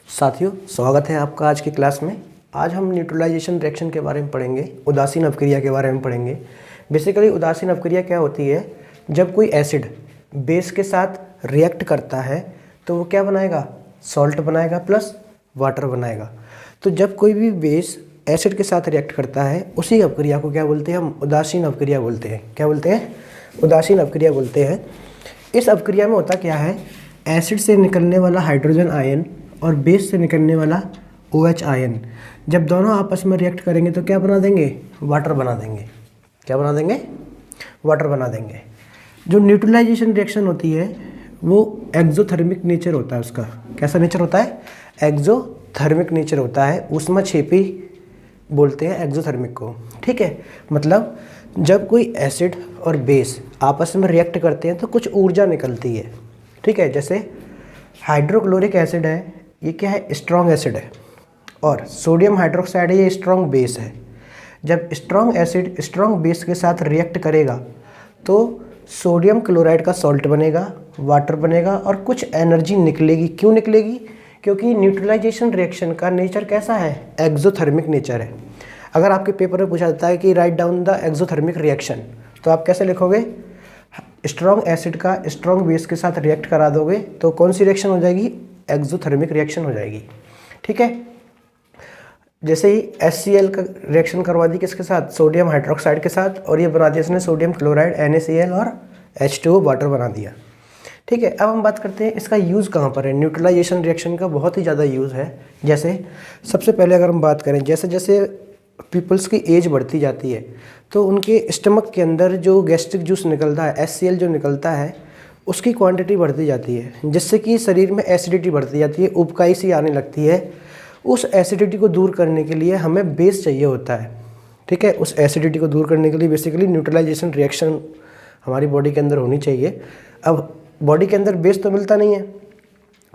साथियों, स्वागत है आपका आज की क्लास में। आज हम न्यूट्रलाइजेशन रिएक्शन के बारे में पढ़ेंगे, उदासीन अपक्रिया के बारे में पढ़ेंगे। बेसिकली उदासीन अपक्रिया क्या होती है? जब कोई एसिड बेस के साथ रिएक्ट करता है तो वो क्या बनाएगा? सॉल्ट बनाएगा प्लस वाटर बनाएगा। तो जब कोई भी बेस एसिड के साथ रिएक्ट करता है उसी अपक्रिया को क्या बोलते हैं? हम उदासीन अपक्रिया बोलते हैं। क्या बोलते हैं? उदासीन अपक्रिया बोलते हैं। इस अपक्रिया में होता क्या है? एसिड से निकलने वाला हाइड्रोजन आयन और बेस से निकलने वाला OH आयन जब दोनों आपस में रिएक्ट करेंगे तो क्या बना देंगे? वाटर बना देंगे। क्या बना देंगे? वाटर बना देंगे। जो न्यूट्रलाइजेशन रिएक्शन होती है वो एक्सोथर्मिक नेचर होता है उसका। कैसा नेचर होता है? एक्सोथर्मिक नेचर होता है। ऊष्माक्षेपी बोलते हैं एक्सोथर्मिक को। ठीक है, मतलब जब कोई एसिड और बेस आपस में रिएक्ट करते हैं तो कुछ ऊर्जा निकलती है। ठीक है, जैसे हाइड्रोक्लोरिक एसिड है, ये क्या है? स्ट्रॉन्ग एसिड है, और सोडियम हाइड्रोक्साइड है, ये स्ट्रॉन्ग बेस है। जब स्ट्रॉन्ग एसिड स्ट्रॉन्ग बेस के साथ रिएक्ट करेगा तो सोडियम क्लोराइड का सॉल्ट बनेगा, वाटर बनेगा और कुछ एनर्जी निकलेगी। क्यों निकलेगी? क्योंकि न्यूट्रलाइजेशन रिएक्शन का नेचर कैसा है? एक्सोथर्मिक नेचर है। अगर आपके पेपर में पूछा जाता है कि write down the exothermic reaction, तो आप कैसे लिखोगे? स्ट्रॉन्ग एसिड का स्ट्रॉन्ग बेस के साथ रिएक्ट करा दोगे तो कौन सी रिएक्शन हो जाएगी? एक्सोथर्मिक रिएक्शन हो जाएगी। ठीक है, जैसे ही HCl का रिएक्शन करवा दी किसके साथ? सोडियम हाइड्रोक्साइड के साथ, और ये बना दिया इसने सोडियम क्लोराइड NaCl और H2O वाटर बना दिया। ठीक है, अब हम बात करते हैं इसका यूज़ कहाँ पर है। न्यूट्रलाइजेशन रिएक्शन का बहुत ही ज़्यादा यूज़ है। जैसे सबसे पहले अगर हम बात करें, जैसे जैसे पीपल्स की एज बढ़ती जाती है तो उनके स्टमक के अंदर जो गैस्ट्रिक जूस निकलता है, HCl जो निकलता है, उसकी क्वांटिटी बढ़ती जाती है, जिससे कि शरीर में एसिडिटी बढ़ती जाती है, उबकाई सी आने लगती है। उस एसिडिटी को दूर करने के लिए हमें बेस चाहिए होता है। ठीक है, उस एसिडिटी को दूर करने के लिए बेसिकली न्यूट्रलाइजेशन रिएक्शन हमारी बॉडी के अंदर होनी चाहिए। अब बॉडी के अंदर बेस तो मिलता नहीं है,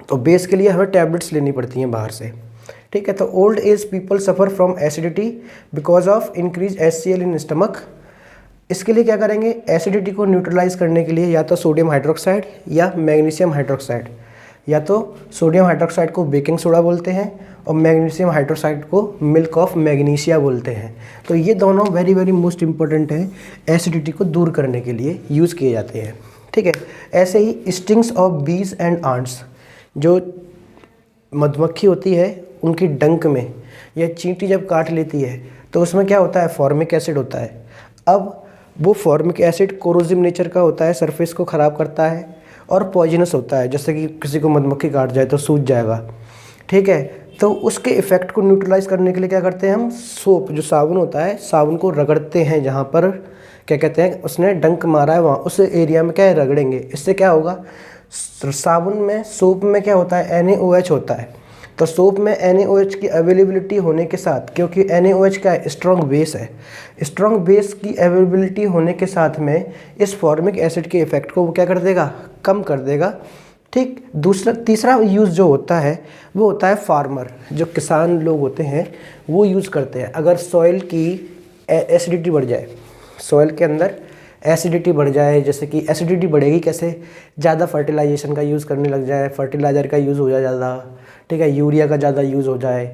तो बेस के लिए हमें टैबलेट्स लेनी पड़ती हैं बाहर से। ठीक है, तो old age people suffer from acidity because of increase HCl in stomach. इसके लिए क्या करेंगे? एसिडिटी को न्यूट्रलाइज करने के लिए या तो सोडियम हाइड्रोक्साइड या मैग्नीशियम हाइड्रोक्साइड, या तो सोडियम हाइड्रोक्साइड को बेकिंग सोडा बोलते हैं और मैग्नीशियम हाइड्रोक्साइड को मिल्क ऑफ मैग्नीशिया बोलते हैं। तो ये दोनों वेरी वेरी मोस्ट इंपॉर्टेंट हैं, एसिडिटी को दूर करने के लिए यूज़ किए जाते हैं। ठीक है, ऐसे ही स्टिंग्स ऑफ बीज एंड आंट्स, जो मधुमक्खी होती है उनकी डंक में या चींटी जब काट लेती है तो उसमें क्या होता है? फॉर्मिक एसिड होता है। अब वो फॉर्मिक एसिड कोरोसिव नेचर का होता है, सरफेस को ख़राब करता है और पॉइजनस होता है। जैसे कि किसी को मधुमक्खी काट जाए तो सूज जाएगा। ठीक है, तो उसके इफ़ेक्ट को न्यूट्रलाइज करने के लिए क्या करते हैं हम? सोप, जो साबुन होता है, साबुन को रगड़ते हैं। जहाँ पर क्या कहते हैं, उसने डंक मारा है वहाँ उस एरिया में क्या है? रगड़ेंगे। इससे क्या होगा? साबुन में, सोप में क्या होता है? NaOH होता है। तो सोप में NaOH की अवेलेबिलिटी होने के साथ, क्योंकि NaOH क्या है? स्ट्रॉन्ग बेस है। स्ट्रॉन्ग बेस की अवेलेबिलिटी होने के साथ में इस फॉर्मिक एसिड के इफ़ेक्ट को वो क्या कर देगा? कम कर देगा। ठीक, तीसरा यूज़ जो होता है वो होता है फार्मर, जो किसान लोग होते हैं वो यूज़ करते हैं। अगर सॉइल की एसिडिटी बढ़ जाए, सॉइल के अंदर एसिडिटी बढ़ जाए, जैसे कि एसिडिटी बढ़ेगी कैसे? ज़्यादा फर्टिलाइजेशन का यूज़ करने लग जाए, फर्टिलाइज़र का यूज़ हो जाए ज़्यादा, ठीक है, यूरिया का ज़्यादा यूज़ हो जाए,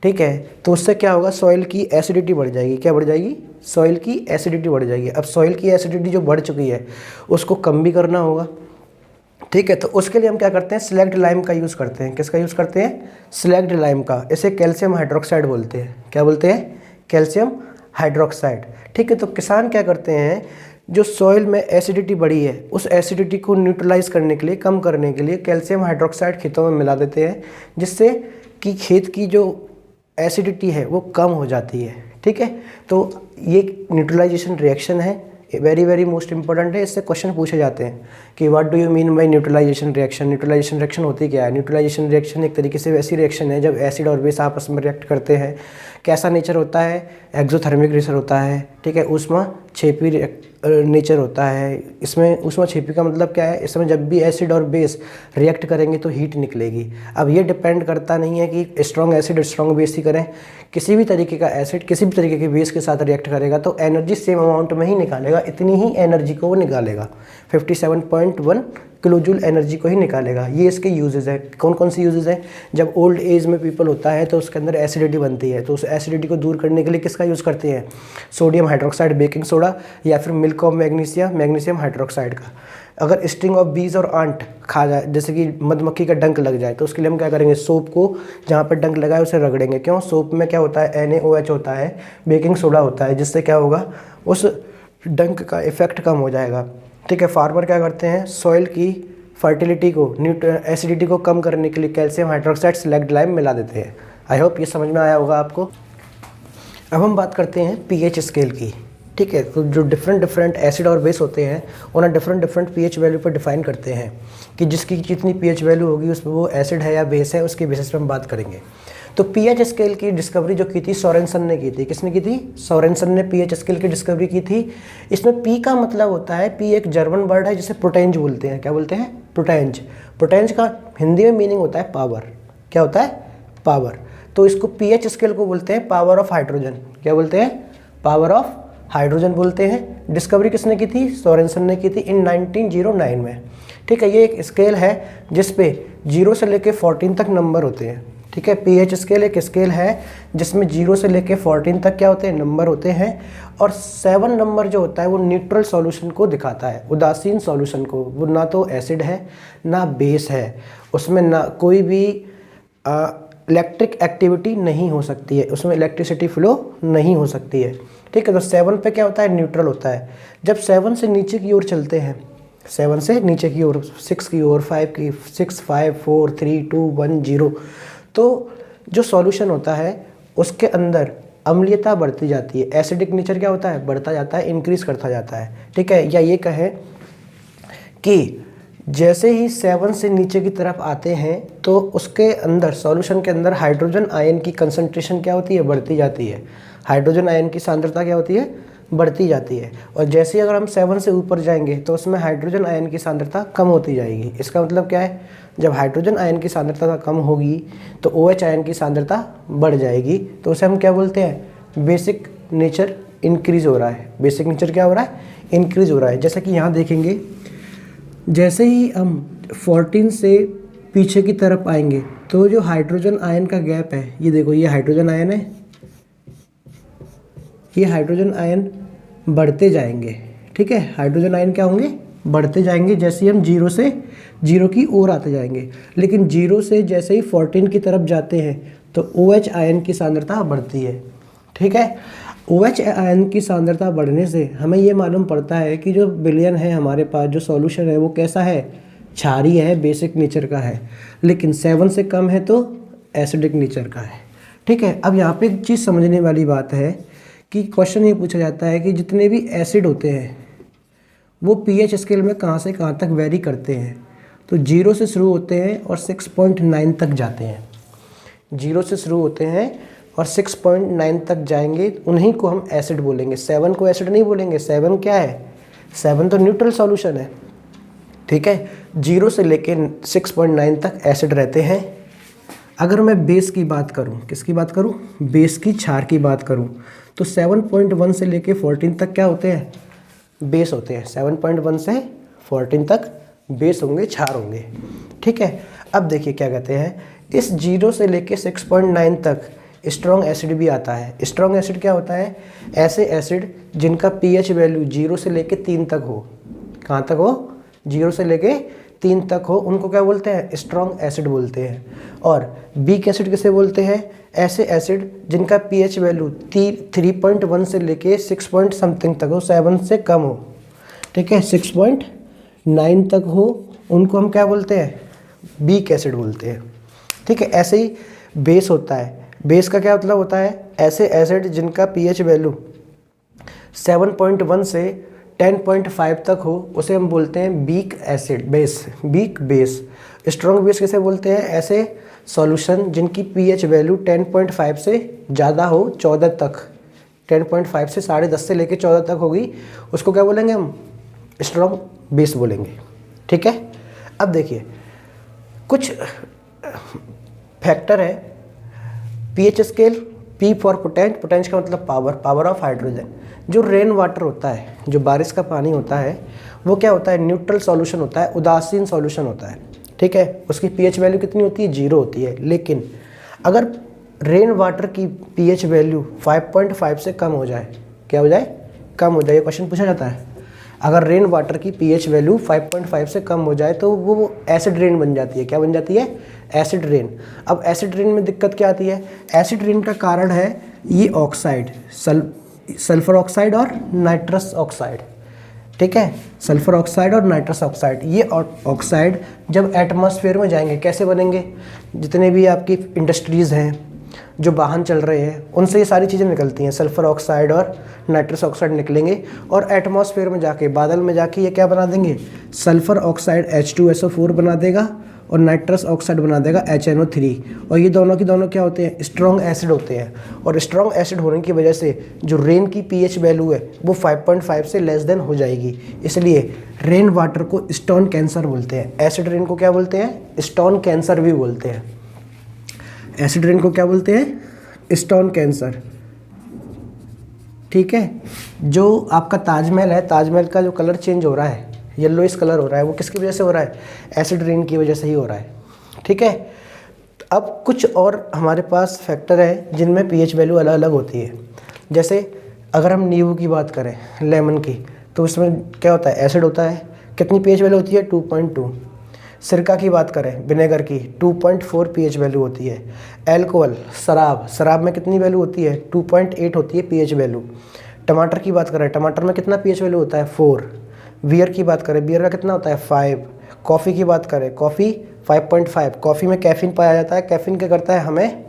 ठीक है, तो उससे क्या होगा? सॉइल की एसिडिटी बढ़ जाएगी। क्या बढ़ जाएगी? सॉइल की एसिडिटी बढ़ जाएगी। अब सॉइल की एसिडिटी जो बढ़ चुकी है उसको कम भी करना होगा। ठीक है, तो उसके लिए हम क्या करते हैं? स्लैग्ड लाइम का यूज़ करते हैं। किसका यूज़ करते हैं? स्लैग्ड लाइम का। इसे कैल्शियम हाइड्रोक्साइड बोलते हैं। क्या बोलते हैं? Calcium hydroxide. ठीक है, तो किसान क्या करते हैं? जो सॉइल में एसिडिटी बढ़ी है उस एसिडिटी को न्यूट्रलाइज करने के लिए, कम करने के लिए कैल्शियम हाइड्रोक्साइड खेतों में मिला देते हैं, जिससे कि खेत की जो एसिडिटी है वो कम हो जाती है। ठीक है, तो ये न्यूट्रलाइजेशन रिएक्शन है, वेरी वेरी मोस्ट इंपॉर्टेंट है। इससे क्वेश्चन पूछे जाते हैं कि what do you mean by neutralisation reaction. Neutralisation reaction होती क्या है? न्यूट्रलाइजेशन रिएक्शन एक तरीके से वैसी रिएक्शन है जब एसिड और बेस आपस में रिएक्ट करते हैं। कैसा नेचर होता है? एक्सोथर्मिक नेचर होता है। ठीक है, ऊष्माक्षेपी नेचर होता है। इसमें ऊष्माक्षेपी का मतलब क्या है? इसमें जब भी एसिड और बेस रिएक्ट करेंगे तो हीट निकलेगी। अब ये डिपेंड करता नहीं है कि स्ट्रॉन्ग एसिड स्ट्रॉन्ग बेस ही करें, किसी भी तरीके का एसिड किसी भी तरीके के बेस के साथ रिएक्ट करेगा तो एनर्जी सेम अमाउंट में ही निकालेगा, इतनी ही एनर्जी को वो निकालेगा। 57.1 किलोजूल एनर्जी को ही निकालेगा। ये इसके यूजेस है। कौन कौन सी यूजेस हैं? जब ओल्ड एज में पीपल होता है तो उसके अंदर एसिडिटी बनती है, तो उस एसिडिटी को दूर करने के लिए किसका यूज़ करते हैं? सोडियम हाइड्रोक्साइड, बेकिंग सोडा, या फिर milk of magnesium, magnesium hydroxide का। अगर स्टिंग ऑफ बीज और आंट खा जाए, जैसे कि मधुमक्खी का डंक लग जाए, तो उसके लिए हम क्या करेंगे? सोप को जहाँ पर डंक लगा है उसे रगड़ेंगे। क्यों? सोप में क्या होता है? NaOH होता है, बेकिंग सोडा होता है, जिससे क्या होगा? उस डंक का इफेक्ट कम हो जाएगा। ठीक है। फार्मर क्या करते हैं? सॉइल की फर्टिलिटी को, एसिडिटी को कम करने के लिए कैल्शियम हाइड्रोक्साइड स्लैग्ड लाइम मिला देते हैं। आई होप ये समझ में आया होगा आपको। अब हम बात करते हैं पीएच स्केल की। ठीक है। तो जो डिफरेंट एसिड और बेस होते हैं उन्हें डिफरेंट पीएच वैल्यू पर डिफाइन करते हैं कि जिसकी जितनी पीएच वैल्यू होगी उसमें वो एसिड है या बेस है, उसके बेसिस पर हम बात करेंगे। तो पीएच स्केल की डिस्कवरी जो की थी सोरेनसन ने की थी। किसने की थी? सोरेनसन ने पीएच स्केल की डिस्कवरी की थी। इसमें पी का मतलब होता है, पी एक जर्मन वर्ड है जिसे प्रोटेंज बोलते हैं। क्या बोलते हैं? प्रोटेंज। प्रोटेंज का हिंदी में मीनिंग होता है पावर। क्या होता है? पावर। तो इसको पीएच स्केल को बोलते हैं पावर ऑफ हाइड्रोजन। क्या बोलते हैं? पावर ऑफ हाइड्रोजन बोलते हैं। डिस्कवरी किसने की थी? सोरेनसन ने की थी इन 1909 में। ठीक है। ये एक स्केल है जिस पे 0 से लेके 14 तक नंबर होते हैं। ठीक है। पीएच स्केल एक स्केल है जिसमें 0 से लेके 14 तक क्या होते हैं? नंबर होते हैं। और 7 नंबर जो होता है वो न्यूट्रल सॉल्यूशन को दिखाता है, उदासीन सॉल्यूशन को। वो ना तो एसिड है ना बेस है, उसमें ना कोई भी इलेक्ट्रिक एक्टिविटी नहीं हो सकती है, उसमें इलेक्ट्रिसिटी फ्लो नहीं हो सकती है। ठीक है। तो 7 पे क्या होता है? न्यूट्रल होता है। जब 7 से नीचे की ओर चलते हैं, 7 से नीचे की ओर, 6 की ओर, 5 की, 6, 5, 4, 3, 2, 1, 0, तो जो सॉल्यूशन होता है उसके अंदर अम्लीयता बढ़ती जाती है। एसिडिक नेचर क्या होता है? बढ़ता जाता है, इंक्रीज करता जाता है। ठीक है। या ये कहें कि जैसे ही 7 से नीचे की तरफ आते हैं तो उसके अंदर, सॉल्यूशन के अंदर हाइड्रोजन आयन की कंसंट्रेशन क्या होती है? बढ़ती जाती है। हाइड्रोजन आयन की सांद्रता क्या होती है? बढ़ती जाती है। और जैसे ही अगर हम 7 से ऊपर जाएंगे तो उसमें हाइड्रोजन आयन की सांद्रता कम होती जाएगी। इसका मतलब क्या है? जब हाइड्रोजन आयन की सांद्रता कम होगी तो OH आयन की सांद्रता बढ़ जाएगी। तो उसे हम क्या बोलते हैं? बेसिक नेचर इंक्रीज हो रहा है। बेसिक नेचर क्या हो रहा है? इंक्रीज हो रहा है। जैसा कि यहाँ देखेंगे, जैसे ही हम 14 से पीछे की तरफ आएंगे तो जो हाइड्रोजन आयन का गैप है, ये देखो, ये हाइड्रोजन आयन है, ये हाइड्रोजन आयन बढ़ते जाएंगे। ठीक है। हाइड्रोजन आयन क्या होंगे? बढ़ते जाएंगे जैसे ही हम 0 से 0 की ओर आते जाएंगे। लेकिन 0 से जैसे ही 14 की तरफ जाते हैं तो OH आयन की सांद्रता बढ़ती है। ठीक है। OH आयन की सांद्रता बढ़ने से हमें ये मालूम पड़ता है कि जो विलयन है हमारे पास, जो सॉल्यूशन है वो कैसा है? क्षारीय है, बेसिक नेचर का है। लेकिन 7 से कम है तो एसिडिक नेचर का है। ठीक है। अब यहाँ पे एक चीज़ समझने वाली बात है कि क्वेश्चन ये पूछा जाता है कि जितने भी एसिड होते हैं वो पीएच स्केल में कहाँ से कहाँ तक वेरी करते हैं। तो 0 से शुरू होते हैं और 6.9 तक जाते हैं। 0 से शुरू होते हैं और 6.9 तक जाएंगे, उन्हीं को हम एसिड बोलेंगे। 7 को एसिड नहीं बोलेंगे। 7 क्या है? 7 तो न्यूट्रल सॉल्यूशन है। ठीक है। 0 से लेके 6.9 तक एसिड रहते हैं। अगर मैं बेस की बात करूं, किसकी बात करूं? बेस की, क्षार की बात करूं, तो 7.1 से लेके 14 तक क्या होते हैं? बेस होते हैं। 7.1 से 14 तक बेस होंगे, क्षार होंगे। ठीक है। अब देखिए क्या कहते हैं, इस 0 से लेके 6.9 तक स्ट्रॉन्ग एसिड भी आता है। स्ट्रॉन्ग एसिड क्या होता है? ऐसे एसिड जिनका पीएच वैल्यू 0 से लेके 3 तक हो। कहाँ तक हो? 0 से लेके 3 तक हो, उनको क्या बोलते हैं? स्ट्रॉन्ग एसिड बोलते हैं। और वीक एसिड किसे बोलते हैं? ऐसे एसिड जिनका पीएच वैल्यू 3.1 से लेके 6 पॉइंट समथिंग तक हो, 7 से कम हो। ठीक है। 6.9 तक हो, उनको हम क्या बोलते हैं? वीक एसिड बोलते हैं। ठीक है। ऐसे ही बेस होता है। बेस का क्या मतलब होता है? ऐसे एसिड जिनका पीएच वैल्यू 7.1 से 10.5 तक हो, उसे हम बोलते हैं weak acid, base, weak base. Strong base किसे बोलते हैं? ऐसे सॉल्यूशन जिनकी पीएच वैल्यू 10.5 से ज़्यादा हो, 14 तक, 10.5 से 10.5 से लेके 14 तक होगी, उसको क्या बोलेंगे हम? स्ट्रॉन्ग बेस बोलेंगे। ठीक है। अब देखिए कुछ फैक्टर है। PH scale P for potent, potent का मतलब पावर, पावर ऑफ हाइड्रोजन। जो रेन वाटर होता है, जो बारिश का पानी होता है, वो क्या होता है, न्यूट्रल सॉल्यूशन होता है, उदासीन सॉल्यूशन होता है, ठीक है। उसकी pH वैल्यू कितनी होती है, 0 होती है। लेकिन अगर रेन वाटर की pH वैल्यू 5.5 से कम हो जाए, क्या हो जाए, कम हो जाए, ये क्वेश्चन पूछा जाता है। अगर रेन वाटर की pH वैल्यू 5.5 से कम हो जाए तो वो एसिड रेन बन जाती है। क्या बन जाती है, एसिड रेन। अब एसिड रेन में दिक्कत क्या आती है, एसिड रेन का कारण है ये ऑक्साइड, सल्फर ऑक्साइड और नाइट्रस ऑक्साइड, ठीक है, सल्फर ऑक्साइड और नाइट्रस ऑक्साइड। ये ऑक्साइड जब एटमॉस्फेयर में जाएंगे कैसे बनेंगे, जितने भी आपकी इंडस्ट्रीज़ हैं, जो वाहन चल रहे हैं, उनसे ये सारी चीज़ें निकलती हैं, सल्फर ऑक्साइड और नाइट्रस ऑक्साइड निकलेंगे और एटमॉस्फेयर में जाके, बादल में जाके ये क्या बना देंगे, सल्फर ऑक्साइड H2SO4 बना देगा और नाइट्रस ऑक्साइड बना देगा HNO3। और ये दोनों की दोनों क्या होते हैं, स्ट्रॉन्ग एसिड होते हैं। और स्ट्रॉन्ग एसिड होने की वजह से जो रेन की pH वैल्यू है वो 5.5 से लेस देन हो जाएगी। इसलिए रेन वाटर को स्टोन कैंसर बोलते हैं। एसिड रेन को क्या बोलते हैं, स्टोन कैंसर भी बोलते हैं। एसिड रेन को क्या बोलते हैं, स्टोन कैंसर, ठीक है। जो आपका ताजमहल है, ताजमहल का जो कलर चेंज हो रहा है, येलोइश कलर हो रहा है, वो किसकी वजह से हो रहा है, एसिड रेन की वजह से ही हो रहा है, ठीक है। अब कुछ और हमारे पास फैक्टर है जिनमें pH वैल्यू अलग अलग होती है। जैसे अगर हम नींबू की बात करें, लेमन की, तो उसमें क्या होता है, एसिड होता है, कितनी pH वैल्यू होती है, 2.2। सिरका की बात करें, विनेगर की, 2.4 pH वैल्यू होती है। एल्कोहल, शराब, शराब में कितनी वैल्यू होती है, 2.8 होती है pH वैल्यू। टमाटर की बात करें, टमाटर में कितना pH वैल्यू होता है, 4। बियर की बात करें, बियर का कितना होता है, 5। कॉफ़ी की बात करें, कॉफ़ी 5.5। कॉफ़ी में कैफ़ीन पाया जाता है, कैफ़ीन क्या करता है, हमें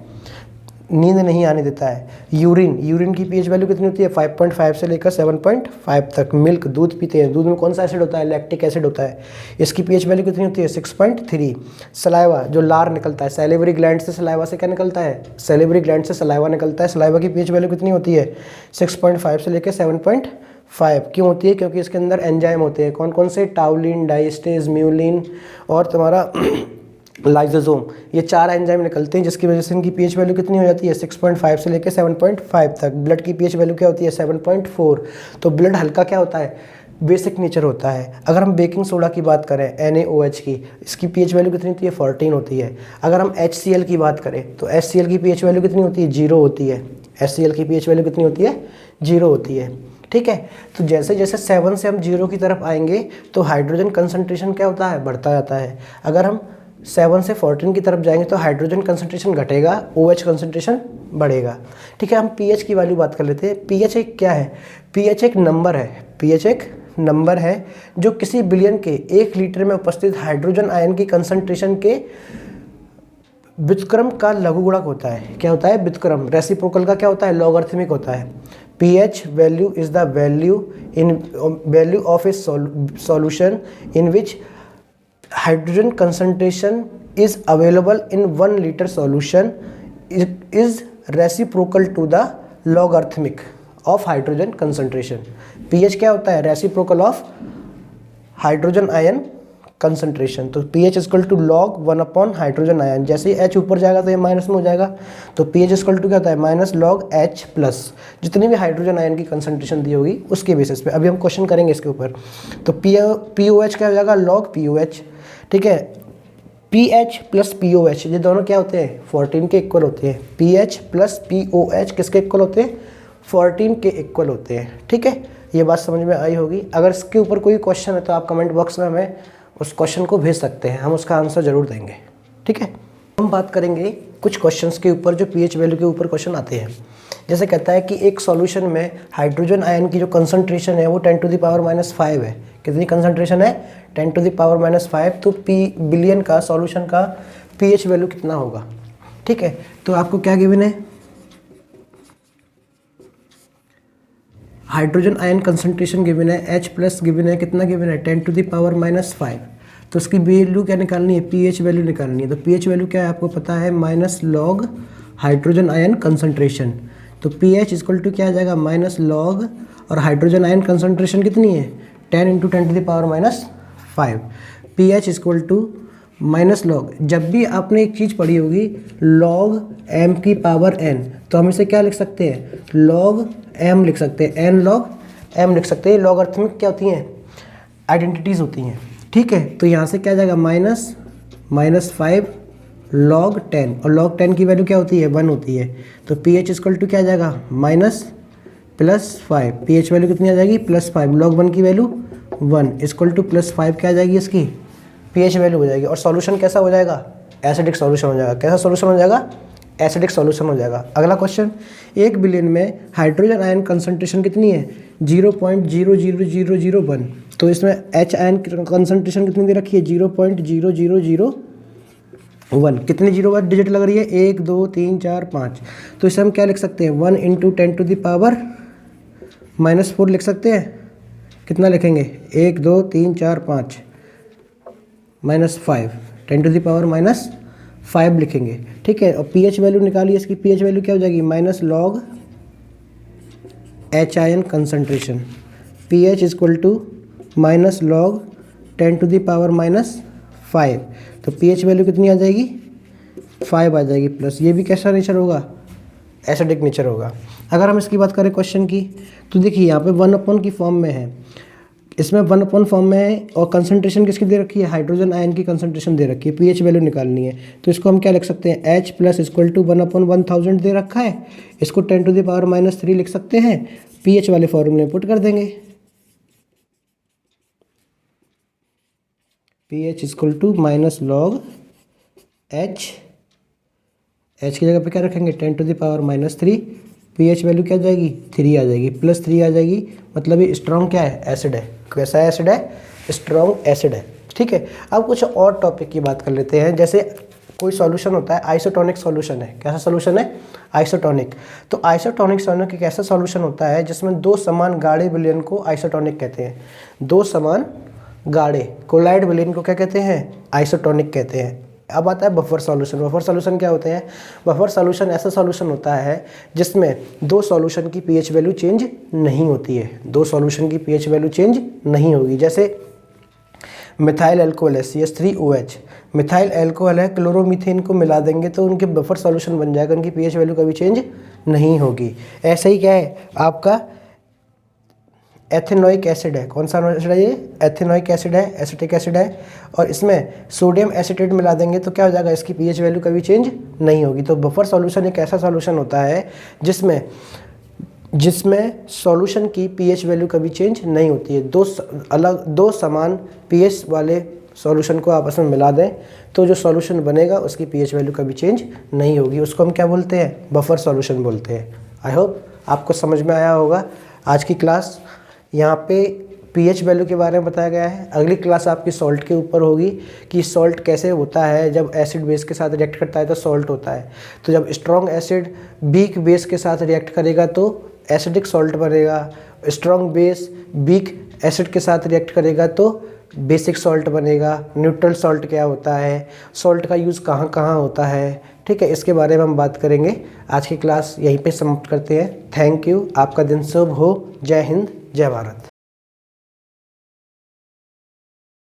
नींद नहीं आने देता है। यूरिन, यूरिन की pH वैल्यू कितनी होती है, 5.5 से लेकर 7.5 तक। मिल्क, दूध पीते हैं, दूध में कौन सा एसिड होता है, लैक्टिक एसिड होता है, इसकी pH वैल्यू कितनी होती है, 6.3। सलाइवा, जो लार निकलता है, सैलिवरी ग्लैंड से सलाइवा से क्या निकलता है, सैलिवरी ग्लैंड से सलाइवा निकलता है, सलाइवा की pH वैल्यू कितनी होती है, 6.5 से लेकर 7.5। क्यों होती है, क्योंकि इसके अंदर एंजाइम होते हैं, कौन कौन से, टाउलिन, डाइस्टेज, म्यूलिन और तुम्हारा लाइसोसोम, ये 4 एंजाइम निकलते हैं, जिसकी वजह से इनकी pH वैल्यू कितनी हो जाती है, 6.5 से लेकर 7.5 तक। ब्लड की pH वैल्यू क्या होती है, 7.4। तो ब्लड हल्का क्या होता है, बेसिक नेचर होता है। अगर हम बेकिंग सोडा की बात करें, NaOH की, इसकी pH वैल्यू कितनी होती है, 14 होती है। अगर हम HCl की बात करें तो HCl की pH वैल्यू कितनी होती है, 0 होती है। HCl की pH वैल्यू कितनी होती है, 0 होती है, ठीक है। तो जैसे जैसे 7 से हम 0 की तरफ आएंगे तो हाइड्रोजन कंसंट्रेशन क्या होता है, बढ़ता जाता है। अगर हम 7 से 14 की तरफ जाएंगे तो हाइड्रोजन कंसंट्रेशन घटेगा, OH कंसंट्रेशन बढ़ेगा, ठीक है। हम pH की वैल्यू बात कर लेते हैं। pH एक क्या है, pH एक नंबर है, pH एक नंबर है जो किसी बिलियन के 1 लीटर में उपस्थित हाइड्रोजन आयन की कंसंट्रेशन के व्युत्क्रम का लघुगुणक होता है। क्या होता है, व्युत्क्रम। रेसिप्रोकल का क्या होता है, लॉगरिथमिक होता है। pH value is the value of A solution in which hydrogen concentration is available in 1 liter solution is reciprocal to the logarithmic of hydrogen concentration। pH क्या होता है, reciprocal of hydrogen ion concentration। तो pH equal to log 1/, hydrogen ion, जैसे ही H ऊपर जाएगा तो ये माइनस में हो जाएगा, तो pH इक्वल टू क्या होता है, माइनस log H प्लस, जितनी भी हाइड्रोजन आयन की कंसंट्रेशन दी होगी उसके बेसिस पे। अभी हम क्वेश्चन करेंगे इसके ऊपर। तो POH क्या हो जाएगा, log POH, ठीक है। pH प्लस POH ये दोनों क्या होते हैं, 14 के इक्वल होते हैं। pH प्लस POH किसके इक्वल होते हैं, 14 के इक्वल होते हैं, ठीक है। ये बात समझ में आई होगी। अगर इसके ऊपर कोई क्वेश्चन है तो आप कमेंट बॉक्स में हमें उस क्वेश्चन को भेज सकते हैं, हम उसका आंसर ज़रूर देंगे, ठीक है। हम बात करेंगे कुछ क्वेश्चंस के ऊपर जो pH वैल्यू के ऊपर क्वेश्चन आते हैं। जैसे कहता है कि एक सॉल्यूशन में हाइड्रोजन आयन की जो कंसंट्रेशन है वो 10⁻⁵ है। कितनी कंसंट्रेशन है, 10⁻⁵। तो बिलियन का सॉल्यूशन का pH वैल्यू कितना होगा, ठीक है। तो आपको क्या गिवन है, हाइड्रोजन आयन कंसंट्रेशन गिवन है, H प्लस गिवन है, कितना गिवन है, 10⁻⁵। तो उसकी वैल्यू क्या निकालनी है, pH वैल्यू निकालनी है। तो pH वैल्यू क्या है आपको पता है, minus log hydrogen ion concentration. तो pH इक्वल टू क्या आ जाएगा, माइनस लॉग, और हाइड्रोजन आयन कंसंट्रेशन कितनी है, 10 × 10⁻⁵। pH equal to minus log, जब भी आपने एक चीज़ पढ़ी होगी log m की पावर n, तो हम इसे क्या लिख सकते हैं, log m लिख सकते हैं, n log m लिख सकते हैं। लॉगरिथमिक क्या होती हैं, आइडेंटिटीज़ होती हैं, ठीक है। तो यहाँ से क्या आ जाएगा -5 log 10, और log 10 की वैल्यू क्या होती है, 1 होती है। तो ph इक्वल टू क्या आ जाएगा, -+5, ph वैल्यू कितनी आ जाएगी, +5, log 1 की वैल्यू 1 इक्वल टू +5 क्या आ जाएगी इसकी, pH वैल्यू हो जाएगी। और सॉल्यूशन कैसा हो जाएगा, एसिडिक सॉल्यूशन हो जाएगा। कैसा सॉल्यूशन हो जाएगा, एसिडिक सॉल्यूशन हो जाएगा। अगला क्वेश्चन, 1 बिलियन में हाइड्रोजन आयन कंसंट्रेशन कितनी है, 0.00001। तो इसमें H आयन कंसंट्रेशन कितनी दे रखी है, 0.0001। कितनी जीरो बार डिजिट लग रही है, 1 2 3 4 5। तो इसे हम क्या लिख सकते हैं, 1 × 10⁻⁻4 लिख सकते हैं। कितना लिखेंगे, 1 2 3 4 5 -5, 10⁻⁻5 लिखेंगे, ठीक है। और pH वैल्यू निकालिए, इसकी pH वैल्यू क्या हो जाएगी, -log H ion concentration, pH equal to -log 10⁻⁻5। तो pH वैल्यू कितनी आ जाएगी, 5 आ जाएगी प्लस। ये भी कैसा नेचर होगा, एसिडिक नेचर होगा। अगर हम इसकी बात करें क्वेश्चन की, तो देखिए यहाँ पे 1/, की फॉर्म में है, इसमें 1/, फॉर्म में है, और कंसंट्रेशन किसकी दे रखी है, हाइड्रोजन आयन की कंसंट्रेशन दे रखी है। pH वैल्यू निकालनी है, तो इसको हम क्या लिख सकते हैं, H + इक्वल टू 1/1000 दे रखा है, इसको 10⁻³ लिख सकते हैं। pH वाले फॉर्मूले में पुट कर देंगे, pH equal to -log H, H की जगह पे क्या रखेंगे, 10⁻³ pH वैल्यू क्या आ जाएगी, 3 आ जाएगी, +3 आ जाएगी। मतलब ये स्ट्रॉन्ग क्या है, एसिड है। कैसा एसिड है, स्ट्रॉन्ग एसिड है, ठीक है। अब कुछ और टॉपिक की बात कर लेते हैं। जैसे कोई सॉल्यूशन होता है, आइसोटोनिक सॉल्यूशन है। कैसा सॉल्यूशन है, आइसोटोनिक। तो आइसोटोनिक सॉल्यूशन एक ऐसा सॉल्यूशन होता है जिसमें 2 समान गाढ़े विलयन को आइसोटोनिक कहते हैं। 2 समान गाढ़े कोलाइड विलयन को क्या कहते हैं, आइसोटोनिक कहते हैं। अब आता है बफर सॉल्यूशन। बफर सॉल्यूशन क्या होते हैं, बफर सॉल्यूशन ऐसा सॉल्यूशन होता है जिसमें 2 सॉल्यूशन की pH वैल्यू चेंज नहीं होती है। 2 सॉल्यूशन की pH वैल्यू चेंज नहीं होगी। जैसे मिथाइल अल्कोहल है, CH3OH, मिथाइल अल्कोहल है, क्लोरोमीथेन को मिला देंगे तो उनके बफर सॉल्यूशन बन जाएगा, उनकी pH वैल्यू कभी चेंज नहीं होगी। ऐसे ही क्या है आपका एथेनोइक एसिड है। कौन सा एसिड है ये, एथेनोइक एसिड है, एसिटिक एसिड है, और इसमें सोडियम एसीटेट मिला देंगे तो क्या हो जाएगा, इसकी pH वैल्यू कभी चेंज नहीं होगी। तो बफर सॉल्यूशन एक ऐसा सॉल्यूशन होता है जिसमें सॉल्यूशन की pH वैल्यू कभी चेंज नहीं होती है। 2 समान pH वाले सॉल्यूशन को आपस में मिला दें तो जो सॉल्यूशन बनेगा उसकी pH वैल्यू कभी चेंज नहीं होगी, उसको हम क्या बोलते हैं, बफर सॉल्यूशन बोलते हैं। आई होप आपको समझ में आया होगा। आज की क्लास यहाँ पे pH वैल्यू के बारे में बताया गया है। अगली क्लास आपकी सॉल्ट के ऊपर होगी कि सॉल्ट कैसे होता है, जब एसिड बेस के साथ रिएक्ट करता है तो सॉल्ट होता है। तो जब स्ट्रॉन्ग एसिड वीक बेस के साथ रिएक्ट करेगा तो एसिडिक सॉल्ट बनेगा, स्ट्रॉन्ग बेस वीक एसिड के साथ रिएक्ट करेगा तो बेसिक सॉल्ट बनेगा। न्यूट्रल सॉल्ट क्या होता है, सॉल्ट का यूज़ कहाँ कहाँ होता है, ठीक है, इसके बारे में हम बात करेंगे। आज की क्लास यहीं पे समाप्त करते हैं। थैंक यू, आपका दिन शुभ हो। जय हिंद, जय भारत।